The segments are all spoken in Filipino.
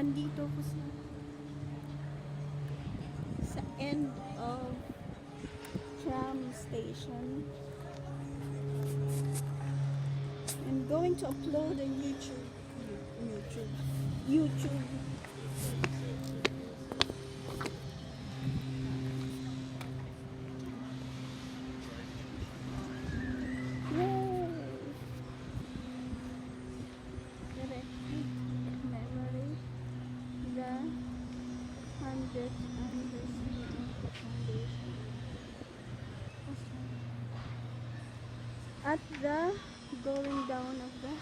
Andito ko sa end of tram station. I'm going to upload on YouTube. YouTube. Yay! Directly memory the 100th anniversary of the foundation. At the going down of the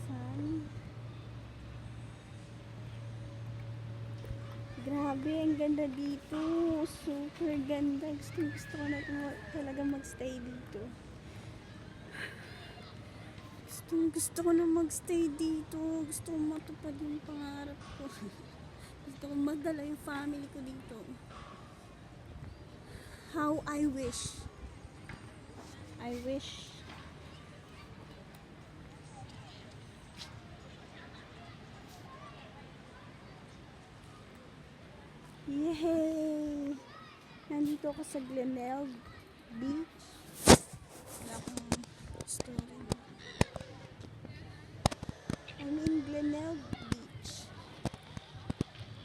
sun. Grabe, ang ganda dito. Super ganda. Gusto ko na talaga magstay dito. Gusto ko na magstay dito. Gusto ko matupad yung pangarap ko. Gusto ko magdala yung family ko dito. How I wish. I wish. Yay! Nandito ako sa Glenelg Beach. Wala akong story. I'm in Glenelg.